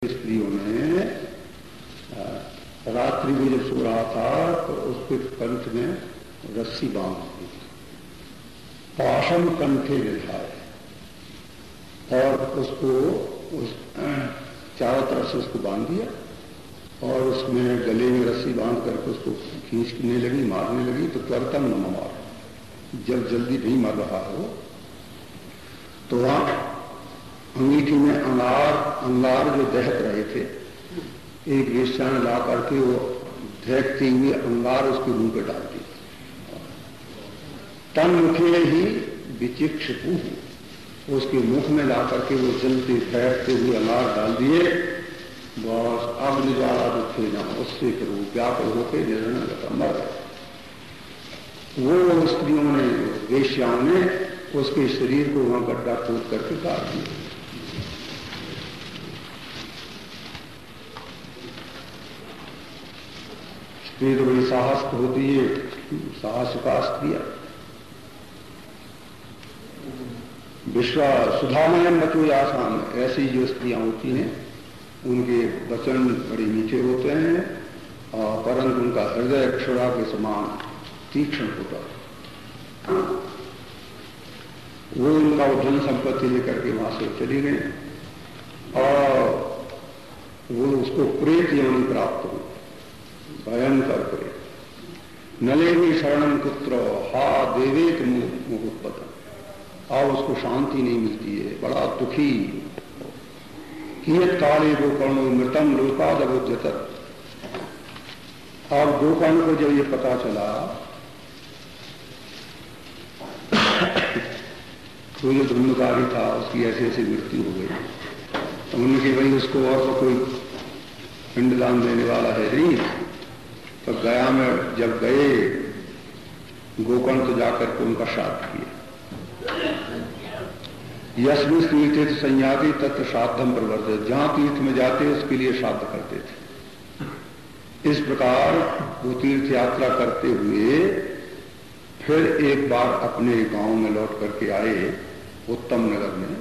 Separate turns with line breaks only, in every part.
स्त्रियों ने रात्रि में जब सो रहा था तो उसके कंठ में रस्सी बांध दी, पाशम कंठे बिठाए और उसको चारों तरफ से उसको बांध दिया और उसमें गले में रस्सी बांध करके उसको खींचने लगी, मारने लगी। तो त्वरतम न मार, जब जल्दी नहीं मर रहा हो तो वहां अंगीठी में अंगार जो दहक रहे थे, एक वेश्या ने ला करके वो दहकते हुए अंगार उसके मुंह पे डाल दी। तन मुखे ही विचिक्षपु, उसके मुख में ला करके वो जलते दहकते हुए अंगार डाल दिए। बस अब निजारा दुखे ना, उससे फिर वो व्याकुल होकर निर्णय मर गए। वो स्त्रियों ने, वेश्याओं ने उसके शरीर को वहां गड्ढा खोद करके गाड़ दिया। स्त्री तो बड़ी साहस होती है, साहस का स्त्रिया। विश्वा सुधामयन बचो आसान, ऐसी जो स्त्रियां होती हैं उनके वचन बड़े मीठे होते हैं और परंतु उनका हृदय क्षुरा के समान तीक्ष्ण होता है। वो उनका धन संपत्ति लेकर के वहां से चली गई और वो उसको प्रेत योनि प्राप्त हुई, भयंकर प्रेत। नलेवी शरणम पुत्र हा देवेत मुहुत्पतन। अब उसको शांति नहीं मिलती है, बड़ा दुखी। कियत काले गोकर्ण मृतम लोकादबुद्धत। अब गोकर्ण को जब ये पता चला तो जो धुंधकारी था उसकी ऐसी ऐसी मृत्यु हो गई, तो उन्होंने कि भाई उसको और तो कोई पिंडदान देने वाला है नहीं। तो गया में जब गए गोकर्ण तो जाकर के उनका श्राद्ध किया। यस्मिन तीर्थ संयाति तत्र श्राद्धम प्रवर्तित, जहां तीर्थ में जाते उसके लिए श्राद्ध करते थे। इस प्रकार वो तीर्थ यात्रा करते हुए फिर एक बार अपने गांव में लौट करके आए, उत्तम नगर में।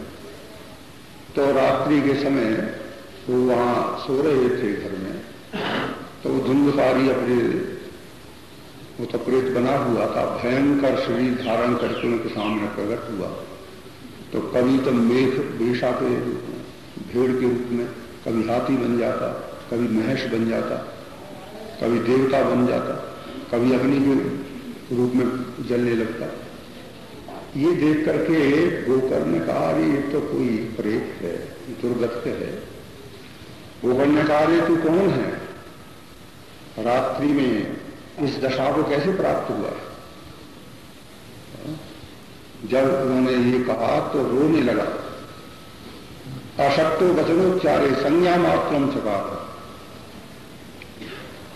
तो रात्रि के समय वो वहां सो रहे थे घर में, तो वो धुंधकारी अपने वो तो प्रेत बना हुआ था, भयंकर शरीर धारण करके उनके सामने प्रकट हुआ। तो कभी तो मेघ वेशा के भेड़ के रूप में, कभी हाथी बन जाता, कभी महेश बन जाता, कभी देवता बन जाता, कभी अग्नि के रूप में जलने लगता। ये देख करके गोकर्ण ने कहा अरे ये तो कोई प्रेत है, दुर्गत है। गोकर्ण ने कहा अरे तू कौन है, रात्रि में इस दशा को कैसे प्राप्त हुआ। जब उन्होंने ये कहा तो रोने लगा। अशक्तो वचनोच्चारे संज्ञा मात्रम चकार,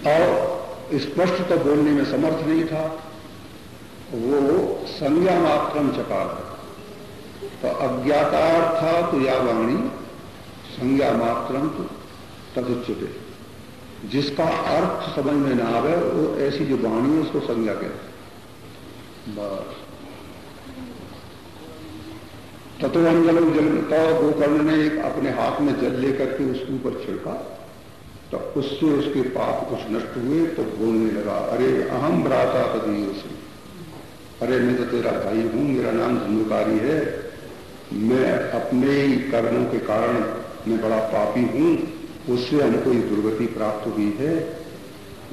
और स्पष्ट तो बोलने में समर्थ नहीं था, वो संज्ञा मात्रम चकार। तो अज्ञातार्था तो या वाणी संज्ञा मात्रम तो तदुच्यते, जिसका अर्थ समझ में ना आवे वो ऐसी जो वाणी है उसको संज्ञा कहते। बस तत्वांजल जल, तो गोकर्ण ने एक अपने हाथ में जल लेकर के उसके ऊपर छिड़का, तो उससे उसके पाप कुछ नष्ट हुए। तो बोलने लगा अरे अहम भ्राता तदीयोसी, अरे मैं तो तेरा भाई हूं, मेरा नाम धुंधकारी है, मैं अपने ही कर्मों के कारण मैं बड़ा पापी हूं, उससे हमको ये दुर्गति प्राप्त हुई है।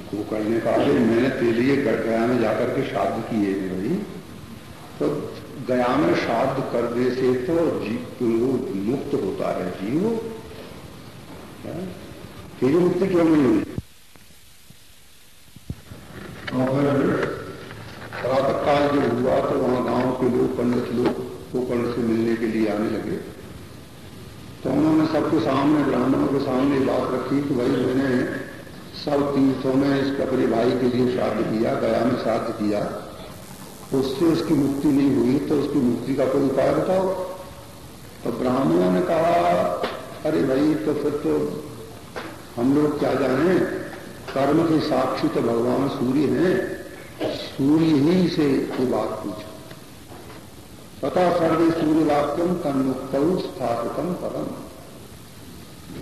गोकर्ण ने कहा मैंने तेरे लिए गया में जाकर के श्राद्ध किए भाई, तो गया में श्राद्ध करने से तो जीव मुक्त होता है जीव, तेरी मुक्ति क्यों नहीं हुई। और प्रातः काल जब हुआ तो वहां गांव के लोग, पंडित लोग गोकर्ण से मिलने के लिए आने लगे। तो उन्होंने सबके सामने, ब्राह्मणों के सामने बात रखी कि भाई मैंने सब तीर्थों में इस अपने भाई के लिए श्राद्ध किया, गया में श्राद्ध किया, उससे उसकी मुक्ति नहीं हुई, तो उसकी मुक्ति का कोई उपाय बताओ। तो ब्राह्मणों ने कहा अरे भाई तो फिर तो हम लोग क्या जाने, कर्म के साक्षी तो भगवान सूर्य हैं, सूर्य ही से ये बात पूछो। पता सर्वे सूर्य वाक्यम तन्मुक्त स्थापितम परम।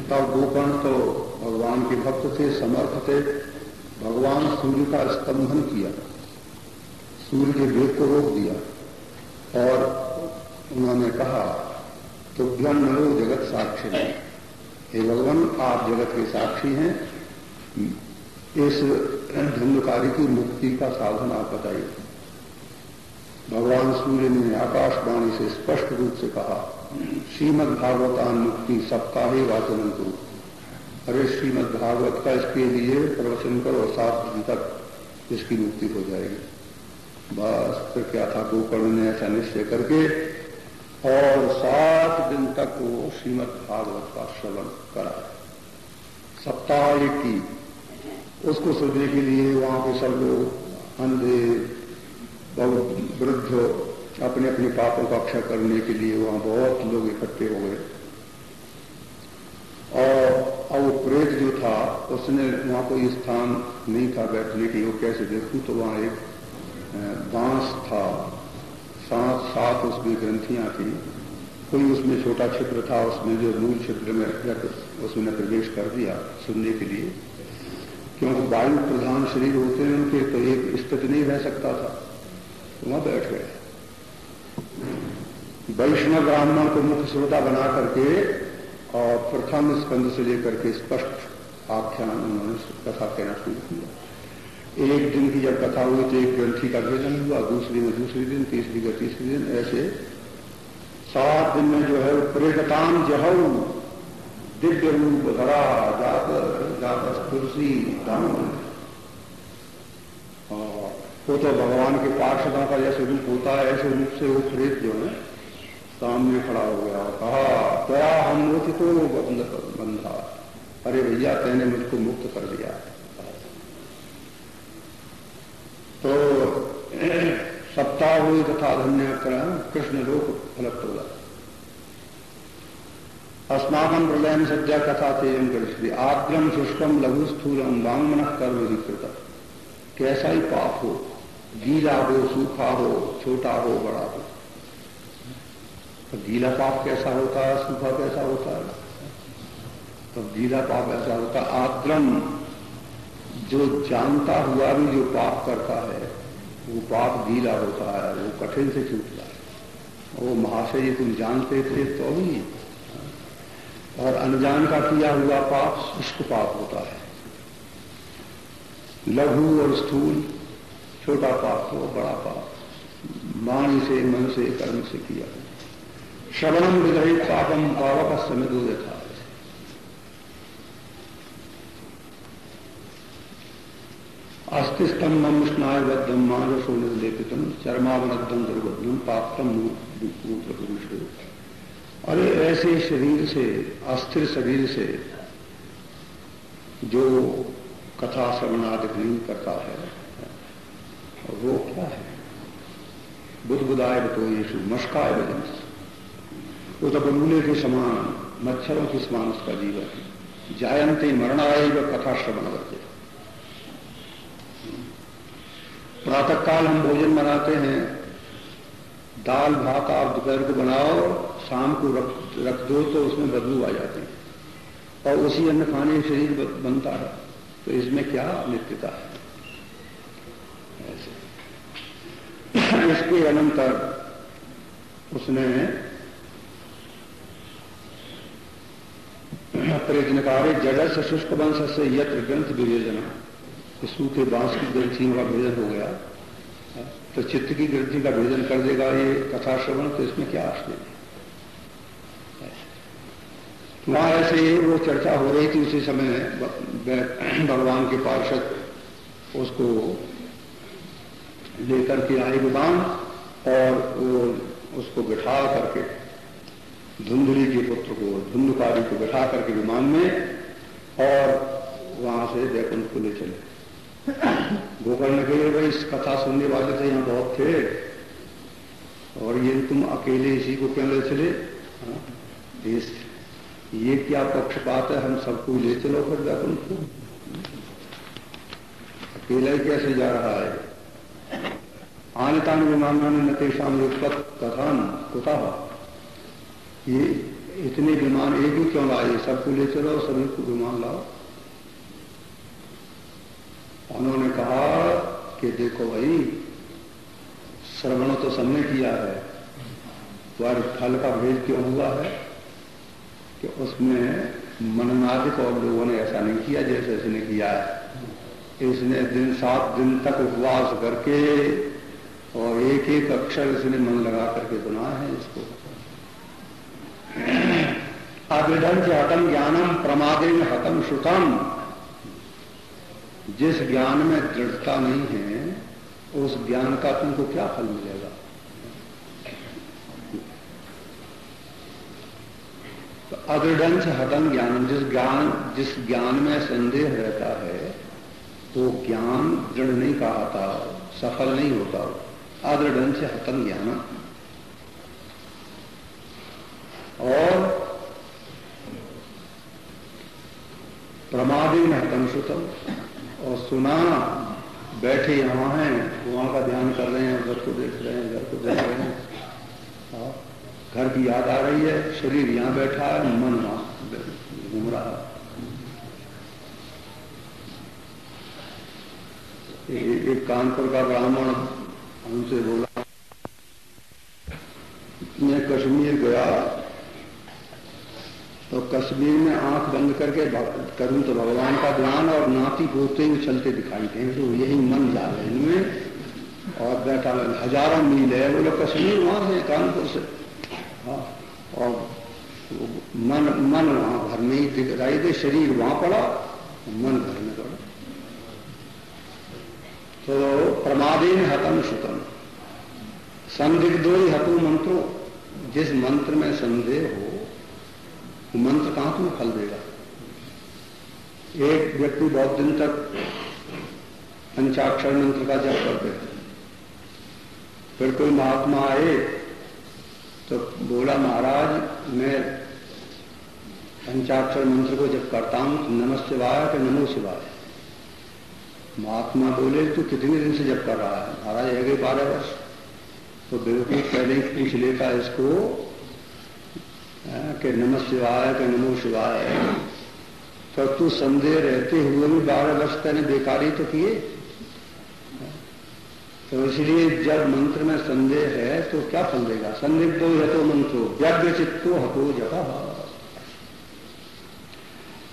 तब गोकर्ण तो भगवान के भक्त थे, समर्थ थे। भगवान सूर्य का स्तंभन किया, सूर्य के वेग को रोक दिया और उन्होंने कहा तुभ्यं नमो जगत साक्षी, हे भगवान आप जगत के साक्षी हैं, इस धंधकारी की मुक्ति का साधन आप बताइए। भगवान सूर्य ने आकाशवाणी से स्पष्ट रूप से कहा श्रीमद् भागवतान मुक्ति सप्ताहे वाचन करो, अरे श्रीमद् भागवत का इसके लिए प्रवचन करो और 7 दिन तक इसकी मुक्ति हो जाएगी। बस फिर क्या था, गोकर्ण ने ऐसा निश्चय करके और 7 दिन तक वो श्रीमद् भागवत का श्रवण करा। सप्ताह एक की उसको सुनने के लिए वहां पे सब लोग अंधे बहुत वृद्ध अपने अपने पापों का क्षय करने के लिए वहां बहुत लोग इकट्ठे हो गए। और अब वो प्रेत जो था उसने वहां कोई स्थान नहीं था बैठने के लिए, वो कैसे देखूं, तो वहां एक बांस था, 7 उसमें ग्रंथियां थी, कोई उसमें छोटा छिद्र था, उसमें जो मूल छिद्र में उसने प्रवेश कर दिया सुनने के लिए, क्योंकि वायु प्रधान शरीर होते हैं उनके, तो एक स्थिति नहीं रह सकता था, तो वहां बैठ गए। वैष्णव ब्राह्मण को मुख्य श्रोता बना करके और प्रथम स्कंद से लेकर के स्पष्ट आख्यान उन्होंने कथा कहना शुरू किया। एक दिन की जब कथा हुई तो एक ग्रंथि का भेदन हुआ, दूसरी में दूसरी दिन, तीसरी का तीसरी दिन, ऐसे 7 दिन में जो है प्रेतताम जहऊ दिव्य रूप धरा जात तुलसी दाम, वो तो भगवान के पार्षदों का जैसे रूप होता है ऐसे रूप से वो प्रेत जो है सामने खड़ा हो गया, कहा क्या हम मोचित तो बंधा, अरे भैया तेने मुझको मुक्त कर दिया। तो सप्ताह हुई तथा धन्य कृष्ण लोक फलप्त हुआ। अस्माकं प्रलयन सज्जा कथा तेयम कृष्ण आद्रम शुष्कम लघु स्थूलम वांगमन कर्म विकृत, कैसा ही पाप हो, गीला हो, सूखा हो, छोटा हो, बड़ा हो। तो गीला पाप कैसा होता है, सूखा कैसा होता है, तो गीला पाप ऐसा होता है। आद्रम जो जानता हुआ भी जो पाप करता है वो पाप गीला होता है, वो कठिन से छूटता है। वो महाशय तुम जानते थे तो ही, और अनजान का किया हुआ पाप शुष्क पाप होता है। लघु और स्थूल, छोटा पाप हो, बड़ा पाप, वाणी से, मन से, कर्म से किया। श्रवणम विदहित पापम पावक समिदो यथा, अस्तिस्तंभम स्नायुबद्धम मानसो निर्लेपितम चर्मावनद्धम दुर्बद्धम पात्रम मूत्र पुरुष। अरे ऐसे शरीर से, अस्थिर शरीर से जो कथा श्रवणादि नहीं करता है वो क्या है, बुदबुदाय बतो यीशु मशकाय भजन, वो तो बबूले के समान, मच्छरों के समान उसका जीवन है। जायंते मरणाय व कथा श्रवण करते। प्रातः काल हम भोजन बनाते हैं, दाल भात आप दोपहर को बनाओ, शाम को रख दो तो उसमें बदबू आ जाती है, और उसी अन्न खाने शरीर बनता है। तो इसमें क्या नित्यता है। ऐसे इसके अनंतर उसने प्रयत्नकारे जड़स शुष्क वंश से यत्र ग्रंथ विवेचना, सूखे बांस की ग्रंथियों का भेदन हो गया तो चित्त की ग्रंथि का भेदन कर देगा ये कथा श्रवण, तो इसमें क्या आश्चर्य है। वहां ऐसे वो चर्चा हो रही थी, उसी समय भगवान के पार्षद उसको लेकर के आए विमान, और वो उसको बिठा करके धुंधली के पुत्र को, धुंधकारी को बिठा करके विमान में, और वहां से वैकुंठ को ले चले। गोकर्ण के लिए भाई इस कथा सुनने वाले थे यहाँ बहुत थे, और ये तुम अकेले इसी को क्यों ले चले, ये क्या पक्षपात है, हम सबको ले चलो फिर वैकुंठ को, अकेला ही कैसे जा रहा है। आनतान विमानान न तेषाम युगपत् कथान कुतः, ये इतने विमान एक ही क्यों लाए, सबको ले चलो, सभी को विमान लाओ। उन्होंने कहा कि देखो भाई, श्रवण तो सबने किया है, पर फल का भेद क्यों हुआ है कि उसमें मननादिक और लोगों ने ऐसा नहीं किया जैसे इसने किया है। इसने 7 दिन तक उपवास करके और एक एक अक्षर इसने मन लगा करके सुना है इसको। अदृढ़ हतम ज्ञानम प्रमादेन हतम श्रुतम। जिस ज्ञान में दृढ़ता नहीं है उस ज्ञान का तुमको क्या फल मिलेगा। तो अदृढ़ हतम ज्ञानम, जिस ज्ञान में संदेह रहता है तो ज्ञान दृढ़ नहीं कहता, सफल नहीं होता। अदृढ़ से हतम ज्ञानम। और प्रमादी में हतम श्रुतम, और सुना, बैठे यहां हैं, वहां का ध्यान कर रहे हैं, घर को देख रहे हैं, घर को देख रहे हैं, घर की याद आ रही है, शरीर यहां बैठा है, मन वहां घूम रहा है। एक कानपुर का ब्राह्मण हमसे बोला, मैं कश्मीर गया तो कश्मीर में आंख बंद करके करूं तो भगवान का ध्यान और नाती पोते उछलते दिखाई दें, तो यही मन जा रहे इनमें। और बैठा हजारों मील है, बोले कश्मीर वहां से, कानपुर से। हाँ, और मन वहां घर में ही दिखाई दे, शरीर वहां पड़ा, मन घर में पड़ा। तो प्रमादेन हतम श्रुतम संदिग्धो हतु मंत्रो। जिस मंत्र में संदेह हो वो मंत्र कहां तुम्हें फल देगा। एक व्यक्ति बहुत दिन तक पंचाक्षर मंत्र का जप करते थे, फिर कोई महात्मा आए तो बोला, महाराज मैं पंचाक्षर मंत्र को जप करता हूं, नमः शिवाय के नमो शिवाय। महात्मा बोले तू कितने दिन से जप कर रहा है। महाराज है 12 वर्ष। तो बिल्कुल पहले ही पूछ लेता इसको कि नमः शिवाय के नमो शिवाय। तो तू संदेह रहते हुए भी 12 वर्ष तेने बेकारी तो किए। तो इसलिए जब मंत्र में संदेह है तो क्या फल देगा। संदिग्धो हतो मंत्रो व्यग्र चित्तो हतो जपः।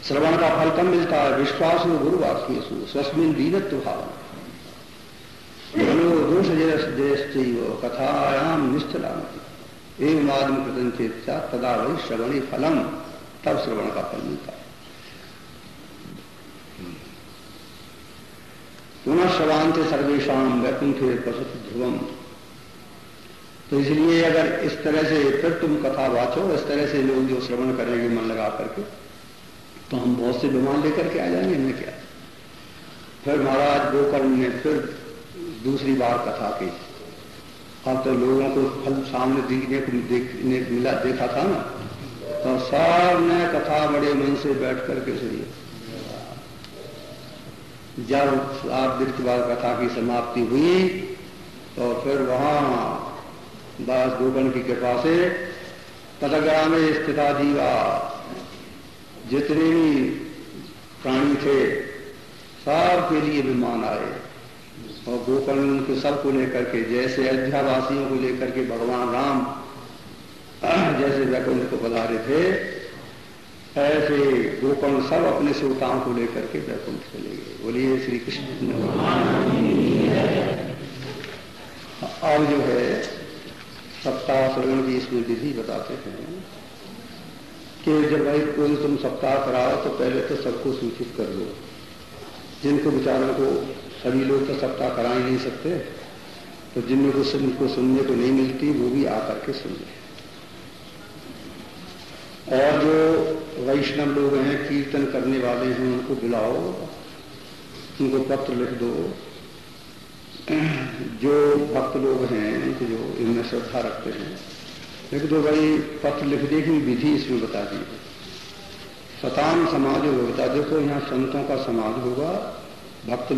श्रवण का फल कम मिलता है। विश्वास गुरुवाक्येषु स्वस्मिन् दीनत्व भाव मनो दोष जयश्चैव कथायाम निश्चलामति एवं आदम कृतं चेत तदा वही श्रवणी फलम। तब श्रवण का फल मिलता है। पुनः श्रवान्ते सर्वेषाम वैकुंठे पशुति ध्रुवम। तो इसलिए अगर इस तरह से फिर तुम कथा वाचो, इस तरह से लोग जो श्रवण करेंगे मन लगा करके, तो हम बहुत से विमान लेकर के आ जाएंगे। इनमें क्या। फिर महाराज गोकर्ण ने फिर दूसरी बार कथा की। अब तो लोगों को फल सामने देखने मिला, देखा था ना, तो सब ने कथा बड़े मन से बैठ करके सुनी। जब 7 दिन के बाद कथा की समाप्ति हुई तो फिर वहां दास गोकर्ण की कृपा से तदग्रा में स्थिता जीवा, जितने भी प्राणी थे सब के लिए विमान आए और गोकर्ण उनके सबको लेकर के, जैसे अयोध्या वासियों को लेकर के भगवान राम जैसे वैकुंठ को पधारे थे, ऐसे गोकर्ण सब अपने श्रोताओं को लेकर के वैकुंठ चले गए। बोलिए श्री कृष्ण। अब जो है सप्ताह श्रवण की इसमें विधि बताते हैं कि जब भाई कोई तुम सप्ताह कराओ तो पहले तो सबको सूचित कर दो। जिनको विचारों को सभी लोग तो सप्ताह करा ही नहीं सकते, तो जिनको सुनने को नहीं मिलती वो भी आकर के सुन ले। और जो वैष्णव लोग हैं, कीर्तन करने वाले हैं, उनको बुलाओ, उनको पत्र लिख दो। जो भक्त लोग हैं जो इनमें श्रद्धा रखते हैं, लिख दो भाई, पत्र लिखने की विधि इसमें बता दी। सताम समाज होता, देखो यहाँ संतों का समाज होगा, भक्त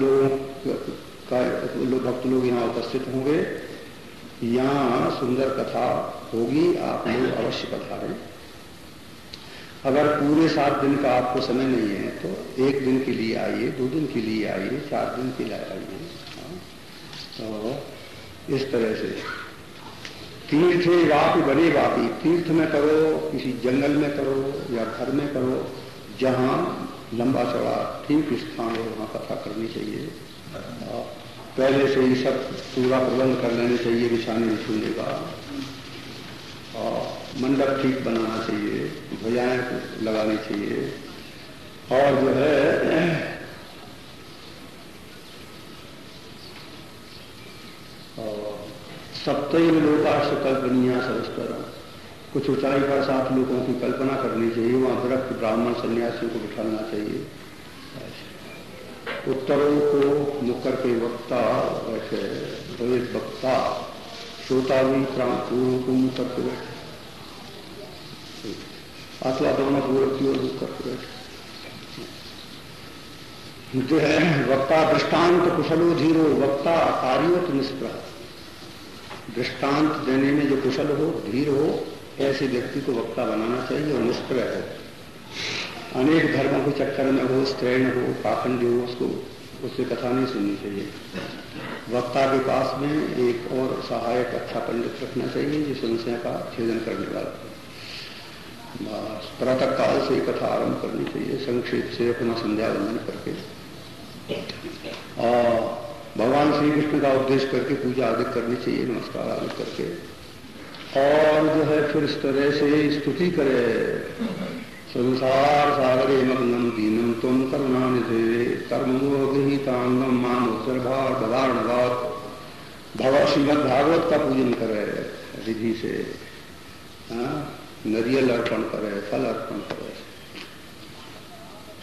लोग यहाँ उपस्थित होंगे, यहाँ सुंदर कथा होगी, आप लोग अवश्य पधारें। अगर पूरे 7 दिन का आपको समय नहीं है तो 1 दिन के लिए आइए, 2 दिन के लिए आइए, 4 दिन के लिए आइए। तो इस तरह से तीर्थे वापि बड़े वापी, तीर्थ में करो, किसी जंगल में करो या घर में करो, जहां लंबा चौड़ा ठीक स्थान हो वहां कथा करनी चाहिए। पहले से ही सब पूरा प्रबंध कर लेने चाहिए, बिछाने बिछूने का, और मंडप ठीक बनाना चाहिए, ध्वजाएं लगानी चाहिए, और जो है सप्तैव लोकाश कल्पनीय सरस्तर, कुछ ऊंचाई पर 7 लोगों की कल्पना करनी चाहिए, वहां विरक्त ब्राह्मण सन्यासियों को बिठाना चाहिए। उत्तरों को मुकर के वक्ता, वैसे द्वैत वक्ता, श्रोता भी पूर्व को मुकर के बैठे, अथवा दोनों पूर्व की ओर मुख करके बैठे। जो है वक्ता दृष्टांत कुशलो धीरो, वक्ता कार्योत निष्प्रह, दृष्टांत देने में जो कुशल हो, धीर हो, ऐसे व्यक्ति को वक्ता बनाना चाहिए और निष्प्रह हो। अनेक धर्मों के चक्कर में हो, स्त्रैण हो, पाखंडी हो, उससे कथा नहीं सुननी चाहिए। वक्ता के पास में एक और सहायक अच्छा पंडित रखना चाहिए जो संशय का छेदन करने वाला। बस प्रातः काल से कथा आरंभ करनी चाहिए, संक्षेप से अपना संध्या वंदन करके, और भगवान श्री कृष्ण का उद्देश्य करके पूजा आदि करनी चाहिए, नमस्कार आदि करके, और जो है फिर इस तरह से स्तुति करे, संसार सागरे मग्नम दीनम तुम करुणानिधे कर्मोगहितांगम मान उत्सर्भार भवार्णवात, भगवत श्रीमद भागवत का पूजन करे विधि से, नरियल अर्पण करे, फल अर्पण करे।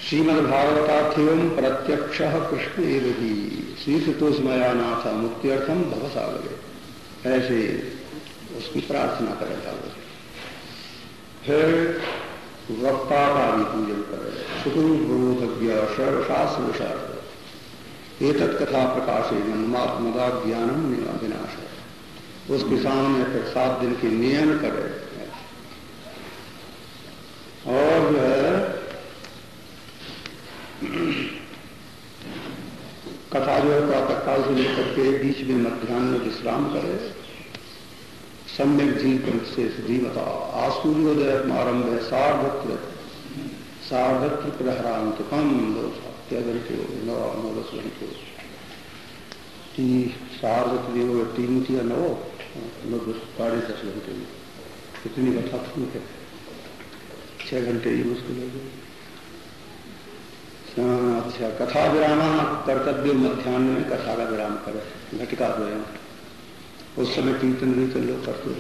श्रीमद भागवतार्थ्यम प्रत्यक्ष कृष्ण एव ही श्रीसुतोषमया नाथा मुक्त्यर्थम भवसागरे, ऐसे उसकी प्रार्थना करे भागवत। फिर वक्ता का भी पूजन करे, सुखरूपज्ञ सर्वशास्त्र विशारद एतत् कथा प्रकाशेन मदा ज्ञानम विनाश, उसके सामने फिर 7 दिन के नियम करे, और जो है कथा जो है प्रातःकाल से लेकर के बीच में मध्याह्न में विश्राम करे, सम्यक जीवन से धीमता आसूर्योदय आरंभ है सार्धत्र प्रहरांत कम 7 घंटे 9-10 घंटे, सार्धत्र 3 या 9 10 घंटे में कितनी कथा ठीक है, 6 घंटे ही मुश्किल हो गई। अच्छा, कथा विराम कर्तव्य, मध्याह्न में कथा का विराम करे, घटिका द्वयम, उस समय कीर्तन भी चलो करते।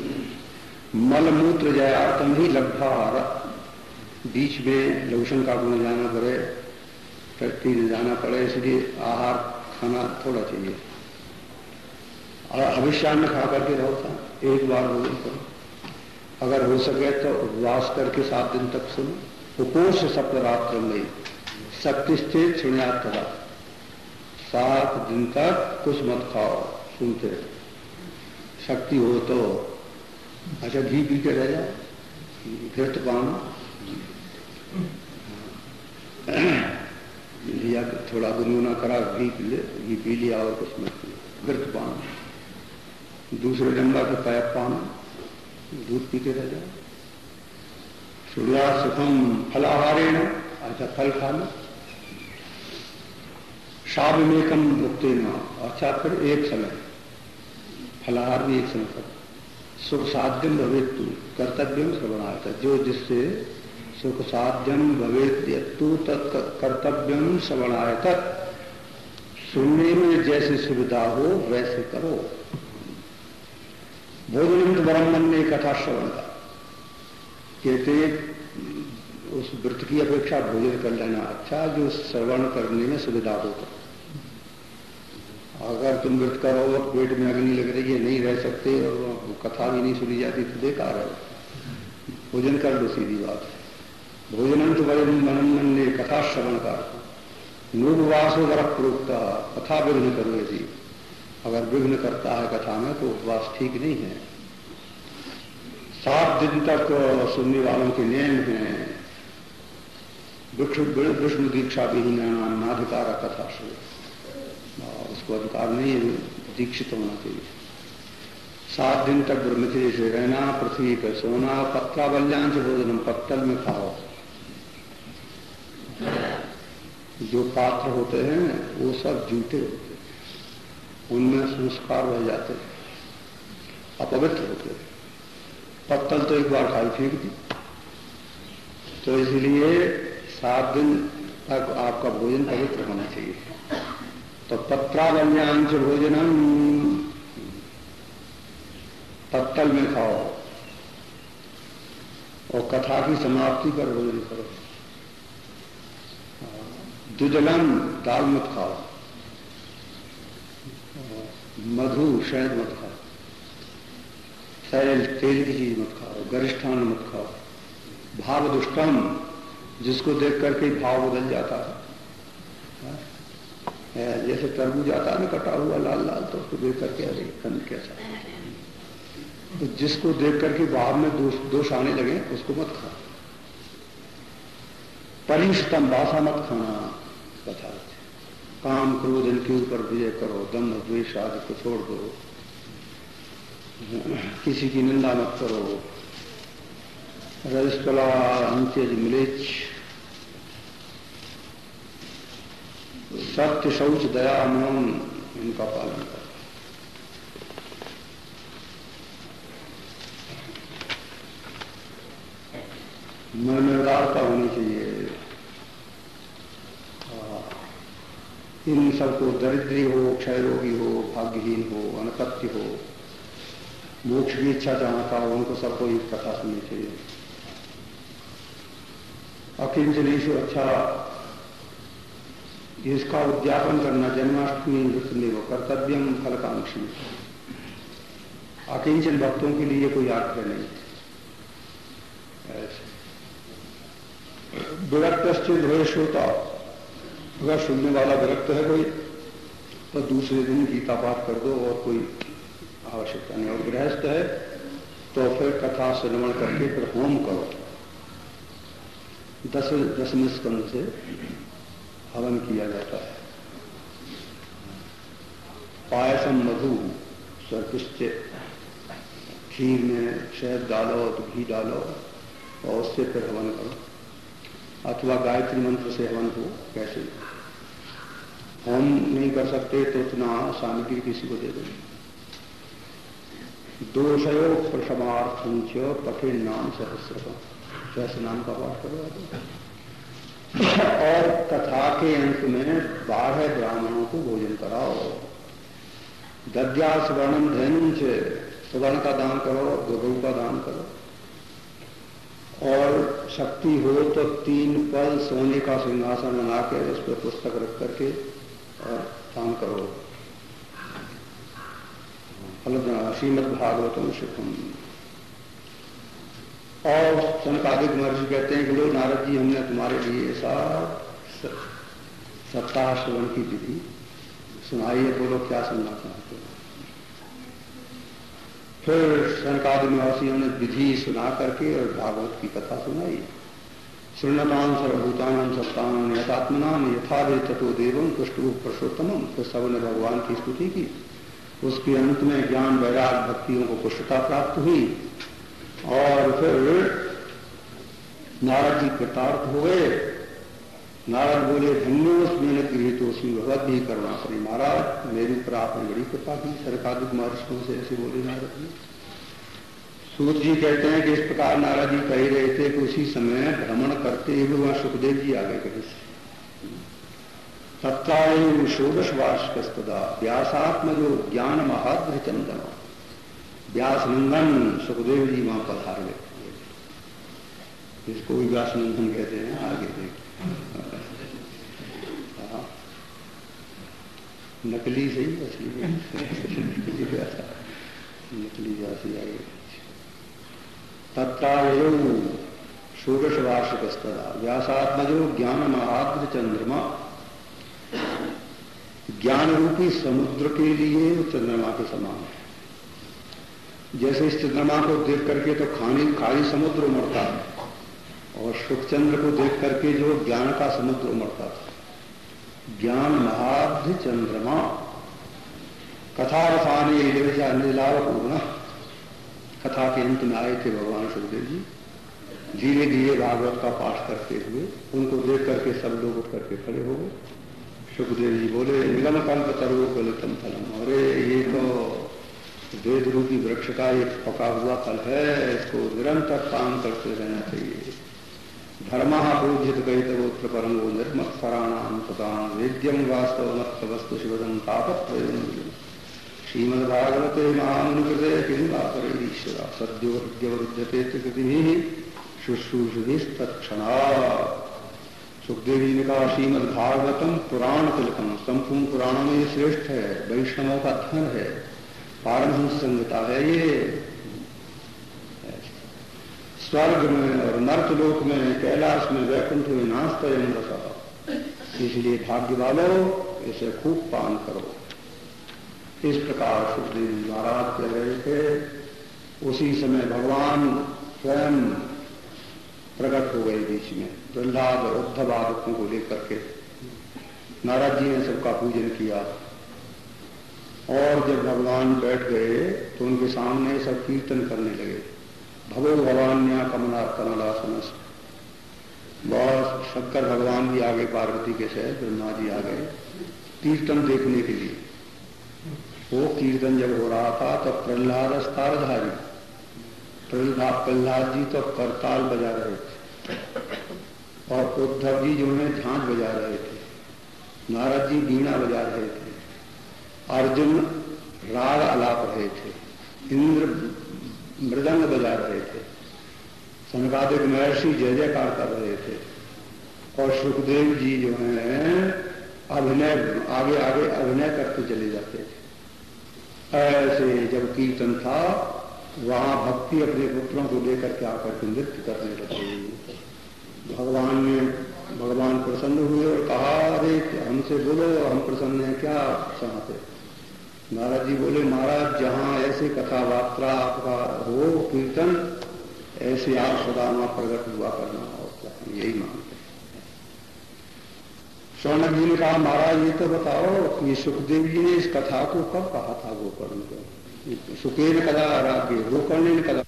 मल मूत्र जयार्थम ही लब्धाहार, बीच में लोशन का गुण जाना पड़े, प्रति जाना पड़े, इसलिए आहार खाना थोड़ा चाहिए, और हविष्यान्न खा करके रहो था, एक बार भोजन करो, अगर हो सके तो उपवास करके 7 दिन तक सुनो, उपोष सप्तरात्र में शक्ति स्थित सुनियात करा, 7 दिन तक कुछ मत खाओ, सुनते शक्ति हो तो। अच्छा, घी पी के रह जाओ, घृत पान या थोड़ा गुनगुना करा, घी पी लिया और कुछ मत पिया, घृत पान। दूसरे जन्मा के पैप पान, दूध पी के रह जाओ। सूर्या सुखम फलाहारेण, अच्छा फल खाना। शावमेकम मुक्ति न, अच्छा फिर एक समय फलाहार भी एक समय कर। सुख साध्यम भवेत तू कर्तव्यम श्रवणार्थ, जो जिससे सुख साध्यम भवेत तू तत्कर्तव्यम श्रवणाय, तत् सुनने में जैसे सुविधा हो वैसे करो। भोजन वरम मन ने कथा श्रवण का कहते, उस व्रत की अपेक्षा भोजन कर लेना अच्छा, जो श्रवण करने में सुविधा होगा। अगर तुम व्रत करो और पेट में अग्नि लग रही है, नहीं रह सकते, और कथा भी नहीं सुनी जाती तो बेकार है, भोजन कर लो, सीधी बात। भोजन तो बड़े मन ने कथा श्रवण का नूपवासो वर प्रोक्ता, कथा विघ्न करो, यदि अगर विघ्न करता है कथा में तो उपवास ठीक नहीं है। 7 दिन तक सुनने वालों के नियम हैं, विष्णु दीक्षा विहीन नाधिकार कथा से उसको अधिकार नहीं है, दीक्षित होना चाहिए। 7 दिन तक ब्रह्मचर्य से रहना, पृथ्वी पर सोना, पत्रावल्यां से भोजनम, पत्तल में खाओ। जो पात्र होते हैं वो सब जूठे होते हैं, उनमें संस्कार रह जाते हैं, अपवित्र होते हैं। पत्तल तो एक बार खाई फेंक दी। तो इसलिए 7 दिन तक आपका भोजन पवित्र होना चाहिए। तो पत्रावल्यां से भोजनम, पत्तल में खाओ और कथा की समाप्ति पर भोजन करो। दुजलम, दाल मत खाओ, मधु शहद मत खाओ, तेल की चीज मत खाओ, गरिष्ठान मत खाओ। भाव दुष्टम, जिसको देख करके भाव बदल जाता है, जैसे तरबूज आता है ना कटा हुआ लाल लाल, तो उसको देख करके अरे कंद कैसा, तो जिसको देख करके भाव में दोष आने लगे उसको मत खाओ। परिष्टम, बासा मत खाना। कथा काम क्रोध इनके ऊपर विजय करो, दम्भ द्वेष आदि को छोड़ दो, किसी की निंदा मत करो। रजस्कला अंत्यज मिलेच, सत्य शौच दया मौन, इनका पालन करो। मन में उदारता होनी चाहिए। इन सबको दरिद्री हो, क्षय रोगी हो, भाग्यहीन हो, अनपत्य हो, मोक्ष की इच्छा चाहता हो, उनको सबको एक कथा सुननी चाहिए। अकिंचनेषु, अच्छा इसका उद्यापन करना, जन्माष्टमी नृत्य वो कर्तव्यम फलकांक्षी। अकिंचन भक्तों के लिए कोई आग्रह नहीं। विरक्त द्वेष होता, अगर सुनने वाला विरक्त है कोई तो दूसरे दिन गीता पाठ कर दो और कोई आवश्यकता नहीं। और गृहस्थ है तो फिर कथा श्रवण करके फिर होम करो। 10वें स्कंद से हवन किया जाता है। पायसम मधु सर्पिष्ट, खीर में शहद डालो तो घी डालो और उससे फिर हवन करो, अथवा गायत्री मंत्र से हवन हो। कैसे होम नहीं कर सकते तो इतना सामग्री किसी को दे दो। दोषयो प्रशमार्थं च पठे नाम सहस्रकम, सहस्र नाम का पाठ करो। और कथा के अंत में 12 ब्राह्मणों को भोजन कराओ। दद्या सुवर्णम धैनुम से, सुवर्ण का दान करो, गौ का दान करो। और शक्ति हो तो 3 पल सोने का सिंहासन बना के उस पर पुस्तक रख करके और दान करो। श्रीमद् भागवतम सुखम। और सनकादिक महर्षि कहते हैं कि लो नारद जी, हमने तुम्हारे लिए ऐसा सप्ताह श्रवण की विधि सुनाइए, बोलो क्या सुनना चाहते हो। फिर सनकादिक महर्षियों ने विधि सुना करके और भागवत की कथा सुनाई। शृण्वतां सर्वभूतानां सत्तानां यथात्मनां यथा वे ततो देवं तुष्टु पुरुषोत्तमम। फिर सबने भगवान की स्तुति की। उसके अंत में ज्ञान वैराग भक्तियों को पुष्टता प्राप्त हुई। और फिर नारद जी कृतार्थ हो गए। नारद बोले धन्योस्मि गृहीतोस्मि भगवत भी करुणा करी। महाराज मेरे ऊपर आपने बड़ी कृपा की। सनकादिक महर्षियों से ऐसे बोले नारद जी। सूत जी कहते हैं कि इस प्रकार नारद जी कह रहे थे कि उसी समय भ्रमण करते हुए वहां सुखदेव जी आ गए कहीं से। तत्काल 16 वार्षिकस्तदा व्यासात्मजो ज्ञान महाद्र चंदन। व्यास नंदन सुखदेव जी वहां पधार गए। इसको भी व्यास नंदन कहते हैं। आगे देखिए, नकली सही असली नकली व्यासी आगे। तत्काल 16 वार्षिकस्तदा व्यासात्मजो ज्ञान महाद्र चंद्रमा। ज्ञान रूपी समुद्र के लिए चंद्रमा के समान है। जैसे इस चंद्रमा को देख करके तो खाली समुद्र उमड़ता है, और सुखचंद्र को देख करके जो ज्ञान का समुद्र उमड़ता था, ज्ञान महाब्ध चंद्रमा कथावसाने निलावपूर्ण। कथा के अंत में आए थे भगवान सुखदेव जी, धीरे धीरे भागवत का पाठ करते हुए। उनको देख करके सब लोग उठ करके खड़े हो गए। सुखदेव जी बोले, निगम कल्प तरो गलितम फलम। अरे ये तो वेद रूपी वृक्ष का एक पका हुआ फल है, इसको निरंतर काम करते रहना चाहिए। धर्म पूजित गई तरोत्र परंगो निर्मत्सराणाम सताम वेद्यम वास्तव मत वस्तु शिवदम तापत श्रीमद्भागवते महामुनिकृते किंबापरेश्वरा सद्यो हृद्यवरुध्यते कृति शुश्रूषुभिस्तत्क्षणा। सुखदेव जी ने कहा, श्रीमद्भागवतम पुराण तिलकम, संपूर्ण पुराणों में श्रेष्ठ है, वैष्णवों का धन है, पारमहंस संहिता है ये। स्वर्ग में और नर्कलोक में, कैलाश में, वैकुंठ में नास्तयम रसा, इसलिए भाग्य वालों इसे खूब पान करो। इस प्रकार सुखदेव जी महाराज कह रहे थे। उसी समय भगवान स्वयं प्रकट हो गए बीच में, प्रहलाद और उद्धव आदित्यों को लेकर के। नारद जी ने सबका पूजन किया और जब भगवान बैठ गए तो उनके सामने सब कीर्तन करने लगे। भगो भगवान्या कमला कमलासनस। बस शंकर भगवान भी आ गए, पार्वती के सहित ब्रह्मा जी आ गए कीर्तन देखने के लिए। वो कीर्तन जब हो रहा था तो प्रहलाद अस्तारधारी, प्रहलाद जी तो करताल बजा रहे थे और उद्धव जी जो है झांझ बजा रहे थे, नारद जी बीणा बजा रहे थे, अर्जुन राग आलाप रहे थे, इंद्र मृदंग बजा रहे थे, सनकादिक महर्षि जय जयकार कर रहे थे और सुखदेव जी जो हैं अभिनय आगे आगे अभिनय करते चले जाते थे। ऐसे जब कीर्तन था वहां भक्ति अपने पुत्रों को लेकर के आकर के नृत्य करने लगे। भगवान प्रसन्न हुए और कहा, अरे हमसे बोलो, हम प्रसन्न हैं, क्या चाहते? नारद जी बोले, महाराज जहां ऐसे कथा वार्ता आपका हो कीर्तन, ऐसे आप सदा वहां प्रकट हुआ करना, और क्या यही मानते हैं। शौनक जी ने कहा, महाराज ये तो बताओ ये सुखदेव जी ने इस कथा को कब कहा था गोकर्ण को? सुकेन कदा आराध्य, गोकर्ण ने कदा